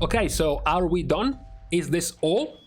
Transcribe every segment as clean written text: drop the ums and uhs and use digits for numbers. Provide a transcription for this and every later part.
Okay, so are we done? Is this all?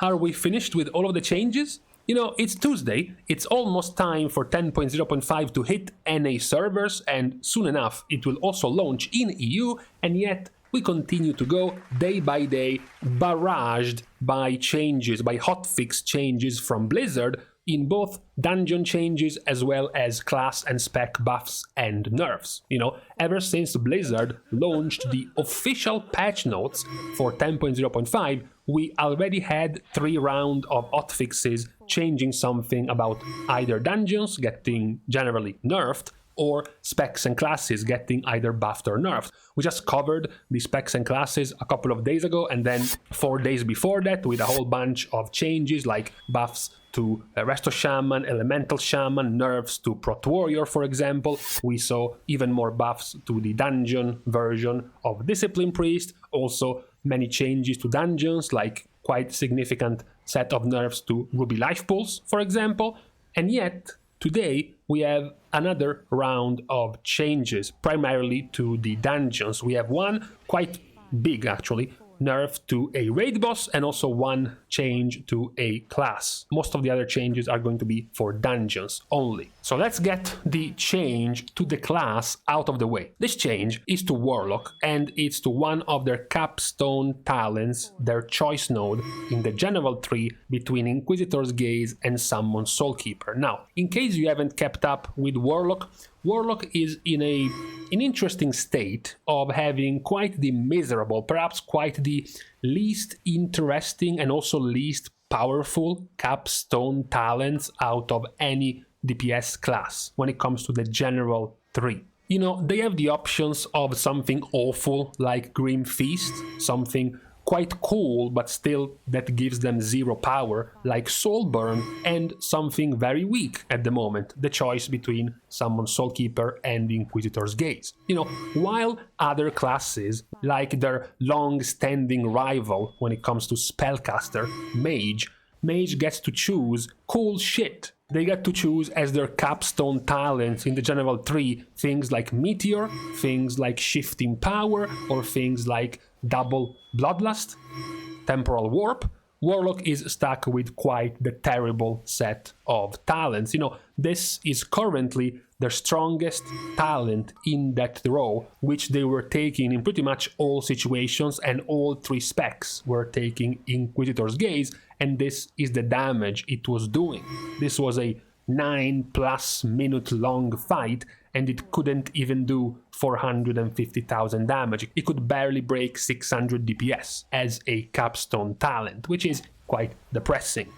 Are we finished with all of the changes? You know, it's Tuesday, it's almost time for 10.0.5 to hit NA servers, and soon enough it will also launch in EU, and yet we continue to go day by day, barraged by changes, by hotfix changes from Blizzard in both dungeon changes as well as class and spec buffs and nerfs. You know, ever since Blizzard launched the official patch notes for 10.0.5, we already had 3 rounds of hotfixes changing something about either dungeons getting generally nerfed or specs and classes getting either buffed or nerfed. We just covered the specs and classes a couple of days ago, and then 4 days before that with a whole bunch of changes like buffs to Resto Shaman, Elemental Shaman, nerfs to Prot Warrior, for example. We saw even more buffs to the dungeon version of Discipline Priest, also many changes to dungeons, like quite significant set of nerfs to Ruby Life Pools, for example. And yet, today we have another round of changes, primarily to the dungeons. We have one quite big, actually, nerf to a raid boss, and also one change to a class. Most of the other changes are going to be for dungeons only. So let's get the change to the class out of the way. This change is to Warlock, and it's to one of their capstone talents, their choice node in the general tree between Inquisitor's Gaze and Summon Soulkeeper. Now, in case you haven't kept up with Warlock, Warlock is in an interesting state of having quite the miserable, perhaps quite the least interesting and also least powerful capstone talents out of any DPS class when it comes to the general 3. You know, they have the options of something awful like Grim Feast, something quite cool but still that gives them 0 power like Soulburn, and something very weak at the moment, the choice between Summon Soulkeeper and Inquisitor's Gaze. You know, while other classes, like their long-standing rival when it comes to Spellcaster, Mage gets to choose cool shit. They get to choose as their capstone talents in the general 3 things like Meteor, things like Shifting Power, or things like Double Bloodlust, Temporal Warp. Warlock is stuck with quite the terrible set of talents. You know, this is currently their strongest talent in that row, which they were taking in pretty much all situations, and all 3 specs were taking Inquisitor's Gaze, and this is the damage it was doing. This was a 9+ minute long fight, and it couldn't even do 450,000 damage. It could barely break 600 DPS as a capstone talent, which is quite depressing.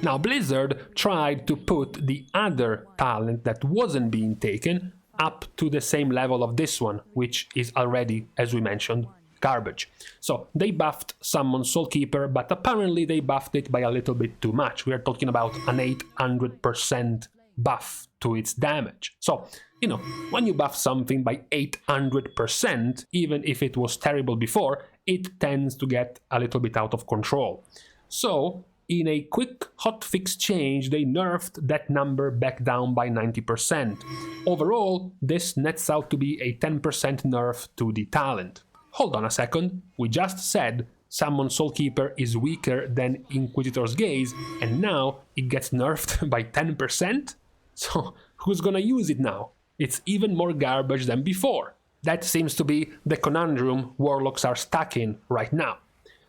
Now, Blizzard tried to put the other talent that wasn't being taken up to the same level of this one, which is already, as we mentioned, garbage. So they buffed Summon Soulkeeper, but apparently they buffed it by a little bit too much. We are talking about an 800% buff to its damage. So, you know, when you buff something by 800%, even if it was terrible before, it tends to get a little bit out of control. So, in a quick hotfix change, they nerfed that number back down by 90%. Overall, this nets out to be a 10% nerf to the talent. Hold on a second, we just said Summon Soulkeeper is weaker than Inquisitor's Gaze, and now it gets nerfed by 10%? So, who's gonna use it now? It's even more garbage than before. That seems to be the conundrum Warlocks are stuck in right now.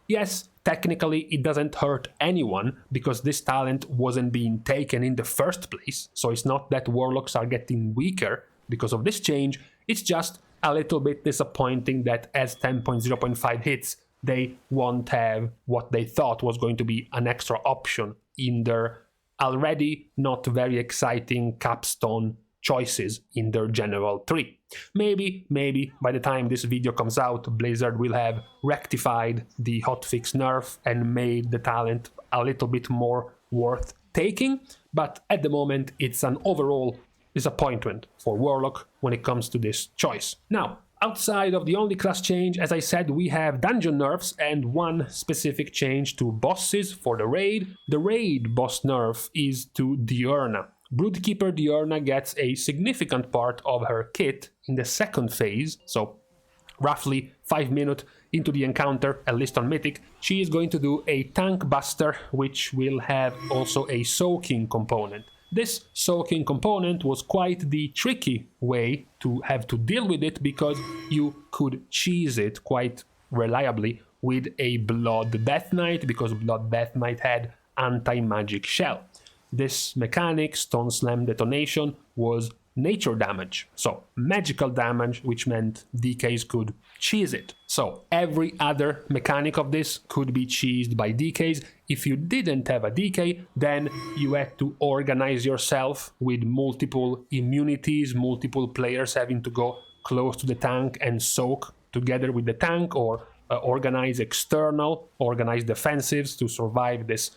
Yes, technically it doesn't hurt anyone, because this talent wasn't being taken in the first place, so it's not that Warlocks are getting weaker because of this change, it's just a little bit disappointing that as 10.0.5 hits, they won't have what they thought was going to be an extra option in their already not very exciting capstone choices in their general 3. Maybe by the time this video comes out, Blizzard will have rectified the hotfix nerf and made the talent a little bit more worth taking, but at the moment it's an overall disappointment for Warlock when it comes to this choice. Now, outside of the only class change, as I said, we have dungeon nerfs and one specific change to bosses for the raid. The raid boss nerf is to Diurna. Broodkeeper Diurna gets a significant part of her kit in the second phase, so roughly 5 minutes into the encounter, at least on Mythic, she is going to do a Tank Buster, which will have also a soaking component. This soaking component was quite the tricky way to have to deal with it, because you could cheese it quite reliably with a Blood Death Knight, because Blood Death Knight had anti-magic shell. This mechanic, Stone Slam Detonation, was nature damage, so magical damage, which meant DKs could cheese it. So every other mechanic of this could be cheesed by DKs. If you didn't have a DK, then you had to organize yourself with multiple immunities, multiple players having to go close to the tank and soak together with the tank, or organize external, organize defensives to survive this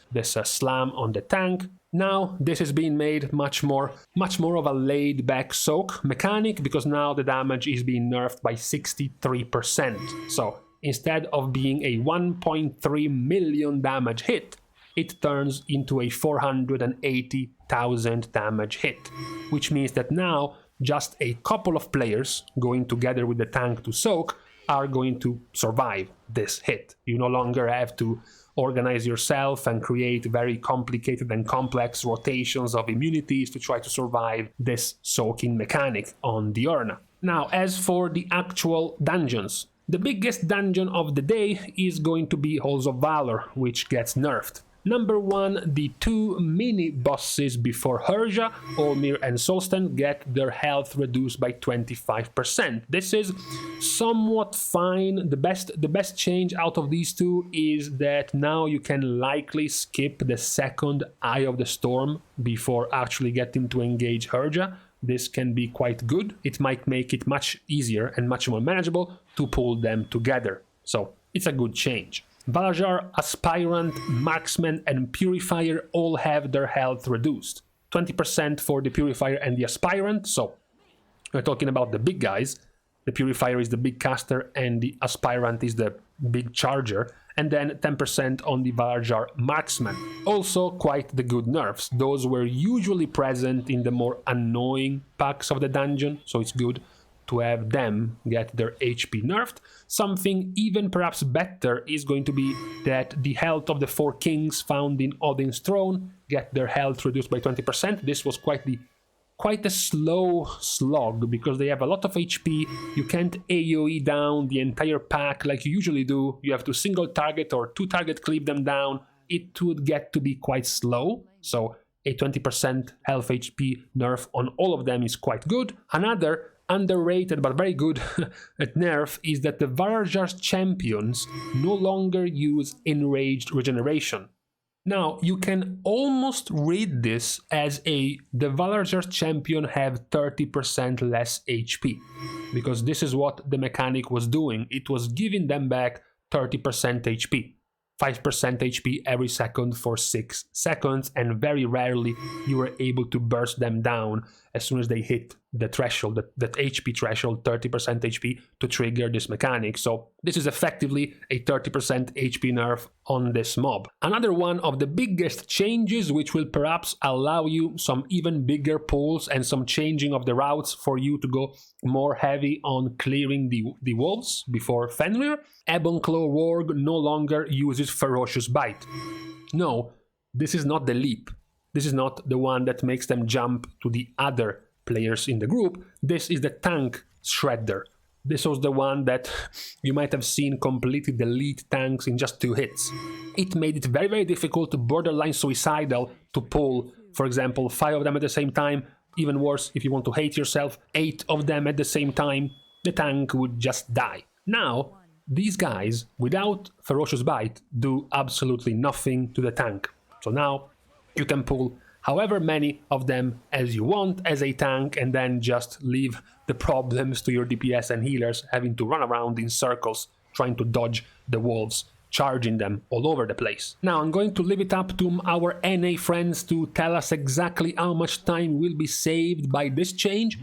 slam on the tank. Now this is being made much more of a laid back soak mechanic, because now the damage is being nerfed by 63%. So instead of being a 1.3 million damage hit, it turns into a 480,000 damage hit, which means that now just a couple of players going together with the tank to soak are going to survive this hit. You no longer have to organize yourself and create very complicated and complex rotations of immunities to try to survive this soaking mechanic on Diurna. Now, as for the actual dungeons, the biggest dungeon of the day is going to be Halls of Valor, which gets nerfed. Number 1, the 2 mini bosses before Herja, Olmir and Solsten, get their health reduced by 25%. This is somewhat fine. The best change out of these two is that now you can likely skip the second Eye of the Storm before actually getting to engage Herja. This can be quite good. It might make it much easier and much more manageable to pull them together. So it's a good change. Valajar, Aspirant, Marksman and Purifier all have their health reduced. 20% for the Purifier and the Aspirant, so we're talking about the big guys. The Purifier is the big caster and the Aspirant is the big charger. And then 10% on the Valajar Marksman. Also quite the good nerfs. Those were usually present in the more annoying packs of the dungeon, so it's good to have them get their HP nerfed. Something even perhaps better is going to be that the health of the 4 kings found in Odin's throne get their health reduced by 20%. This was quite a slow slog, because they have a lot of HP. You can't AoE down the entire pack like you usually do. You have to single target or 2 target cleave them down. It would get to be quite slow, so a 20% health HP nerf on all of them is quite good. Another underrated but very good at nerf is that the Valajar's champions no longer use enraged regeneration. Now you can almost read this as the Valajar's champion have 30% less HP, because this is what the mechanic was doing. It was giving them back 30% HP. 5% HP every second for 6 seconds, and very rarely you were able to burst them down as soon as they hit the threshold, that HP threshold, 30% HP, to trigger this mechanic. So this is effectively a 30% HP nerf on this mob. Another one of the biggest changes, which will perhaps allow you some even bigger pulls and some changing of the routes for you to go more heavy on clearing the wolves before Fenrir. Ebonclaw Warg no longer uses Ferocious Bite. No, this is not the leap. This is not the one that makes them jump to the other players in the group. This is the tank shredder. This was the one that you might have seen completely delete tanks in just 2 hits. It made it very, very difficult, borderline suicidal, to pull, for example, 5 of them at the same time. Even worse, if you want to hate yourself, 8 of them at the same time. The tank would just die. Now, these guys, without Ferocious Bite, do absolutely nothing to the tank. So now you can pull however many of them as you want as a tank, and then just leave the problems to your DPS and healers having to run around in circles trying to dodge the wolves charging them all over the place. Now I'm going to leave it up to our NA friends to tell us exactly how much time will be saved by this change.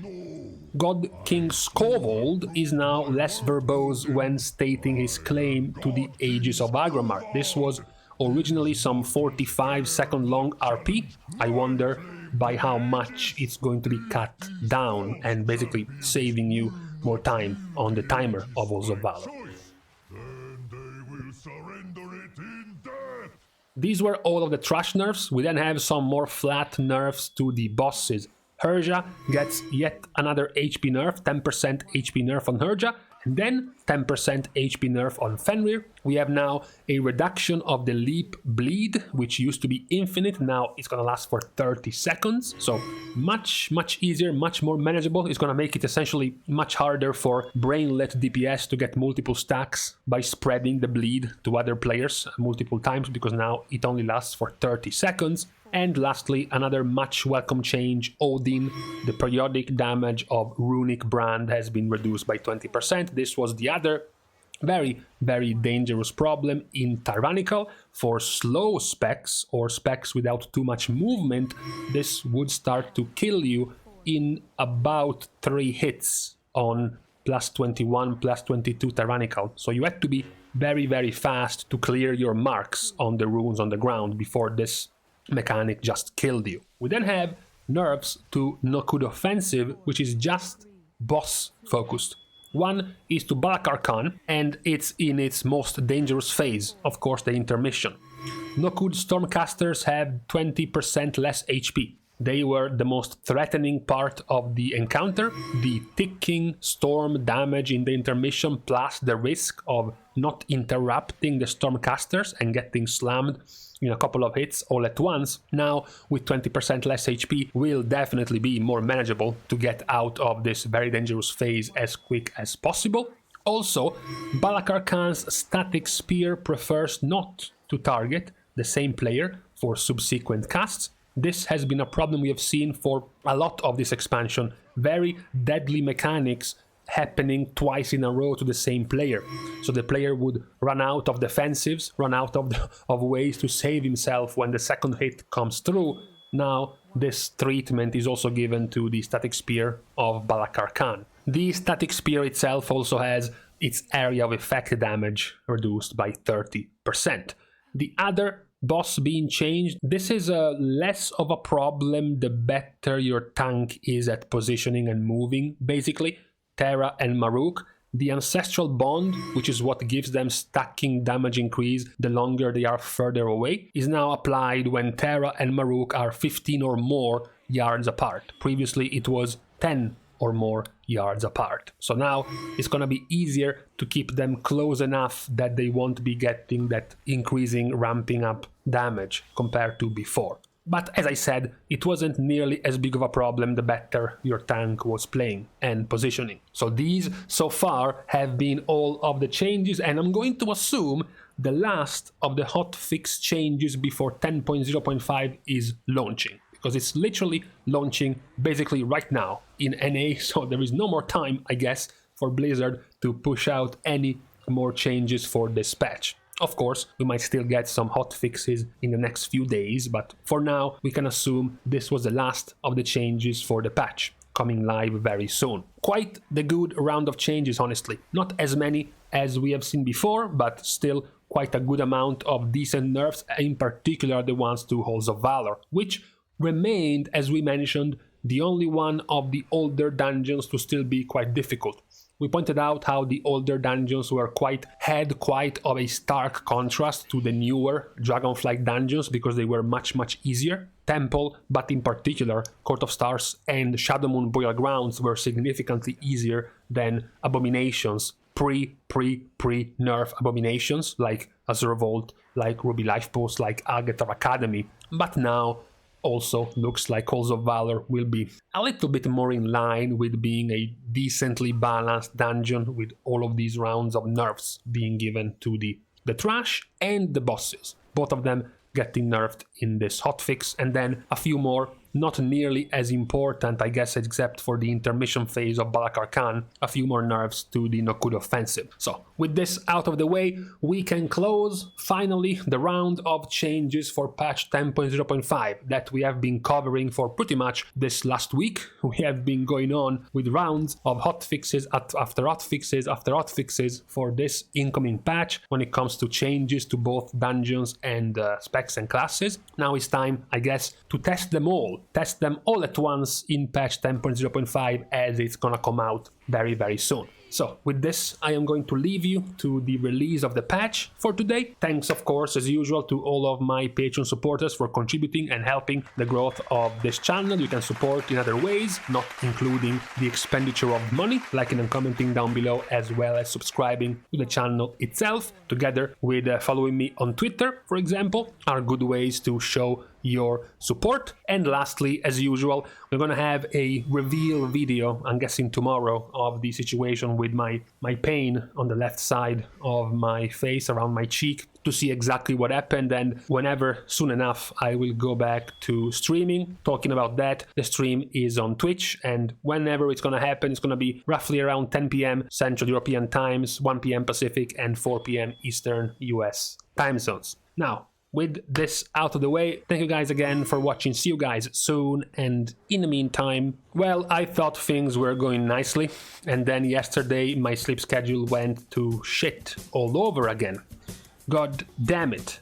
God King Scovold is now less verbose when stating his claim to the Aegis of Agromar. This was originally some 45-second long RP. I wonder by how much it's going to be cut down, and basically saving you more time on the timer of Halls of Valor. These were all of the trash nerfs. We then have some more flat nerfs to the bosses. Herja gets yet another HP nerf, 10% HP nerf on Herja, and then 10% HP nerf on Fenrir. We have now a reduction of the leap bleed, which used to be infinite. Now it's gonna last for 30 seconds. So much easier, much more manageable. It's gonna make it essentially much harder for brainlet DPS to get multiple stacks by spreading the bleed to other players multiple times, because now it only lasts for 30 seconds. And lastly, another much welcome change, Odin. The periodic damage of Runic Brand has been reduced by 20%. This was the other very dangerous problem in Tyrannical. For slow specs or specs without too much movement, this would start to kill you in about 3 hits on plus 21, plus 22 Tyrannical. So you had to be very fast to clear your marks on the runes on the ground before this mechanic just killed you. We then have nerfs to Nokhud Offensive, which is just boss focused. One is to Balakar Khan, and it's in its most dangerous phase, of course the intermission. Nokhud Stormcasters have 20% less HP. They were the most threatening part of the encounter. The ticking storm damage in the intermission, plus the risk of not interrupting the Stormcasters and getting slammed in a couple of hits all at once, now with 20% less HP, will definitely be more manageable to get out of this very dangerous phase as quick as possible. Also, Balakar Khan's static spear prefers not to target the same player for subsequent casts. This has been a problem we have seen for a lot of this expansion. Very deadly mechanics happening twice in a row to the same player. So the player would run out of defensives, run out of ways to save himself when the second hit comes through. Now this treatment is also given to the static spear of Balakar Khan. The static spear itself also has its area of effect damage reduced by 30%. The other boss being changed, this is less of a problem the better your tank is at positioning and moving, basically. Terra and Maruk, the ancestral bond, which is what gives them stacking damage increase the longer they are further away, is now applied when Terra and Maruk are 15 or more yards apart. Previously it was 10 or more yards apart. So now it's gonna be easier to keep them close enough that they won't be getting that increasing ramping up damage compared to before. But as I said, it wasn't nearly as big of a problem the better your tank was playing and positioning. So these so far have been all of the changes, and I'm going to assume the last of the hotfix changes before 10.0.5 is launching, because it's literally launching basically right now in NA, so there is no more time, I guess, for Blizzard to push out any more changes for this patch. Of course, we might still get some hotfixes in the next few days, but for now we can assume this was the last of the changes for the patch, coming live very soon. Quite the good round of changes, honestly. Not as many as we have seen before, but still quite a good amount of decent nerfs, in particular the ones to Halls of Valor, which remained, as we mentioned, the only one of the older dungeons to still be quite difficult. We pointed out how the older dungeons had quite of a stark contrast to the newer Dragonflight dungeons, because they were much easier. Temple, but in particular Court of Stars and Shadow Moon Burial Grounds were significantly easier than abominations, pre-nerf abominations like Azure Vault, like Ruby Lifepost, like Algetar Academy. But now also looks like Halls of Valor will be a little bit more in line with being a decently balanced dungeon, with all of these rounds of nerfs being given to the trash and the bosses. Both of them getting nerfed in this hotfix, and then a few more not nearly as important, I guess, except for the intermission phase of Balakar Khan, a few more nerfs to the Nokhud Offensive. So with this out of the way, we can close finally the round of changes for patch 10.0.5 that we have been covering for pretty much this last week. We have been going on with rounds of hotfixes after hotfixes after hotfixes for this incoming patch when it comes to changes to both dungeons and specs and classes. Now it's time, I guess, to test them all at once in patch 10.0.5, as it's gonna come out very soon. So with this, I am going to leave you to the release of the patch for today. Thanks, of course, as usual, to all of my Patreon supporters for contributing and helping the growth of this channel. You can support in other ways, not including the expenditure of money, liking and commenting down below, as well as subscribing to the channel itself, together with following me on Twitter, for example, are good ways to show your support. And lastly, as usual, we're gonna have a reveal video, I'm guessing tomorrow, of the situation with my pain on the left side of my face, around my cheek, to see exactly what happened. And whenever, soon enough, I will go back to streaming, talking about that. The stream is on Twitch, and whenever it's gonna happen, it's gonna be roughly around 10 PM Central European times, 1 PM Pacific, and 4 PM Eastern US time zones. Now, with this out of the way, thank you guys again for watching. See you guys soon, and in the meantime, well, I thought things were going nicely, and then yesterday my sleep schedule went to shit all over again. God damn it.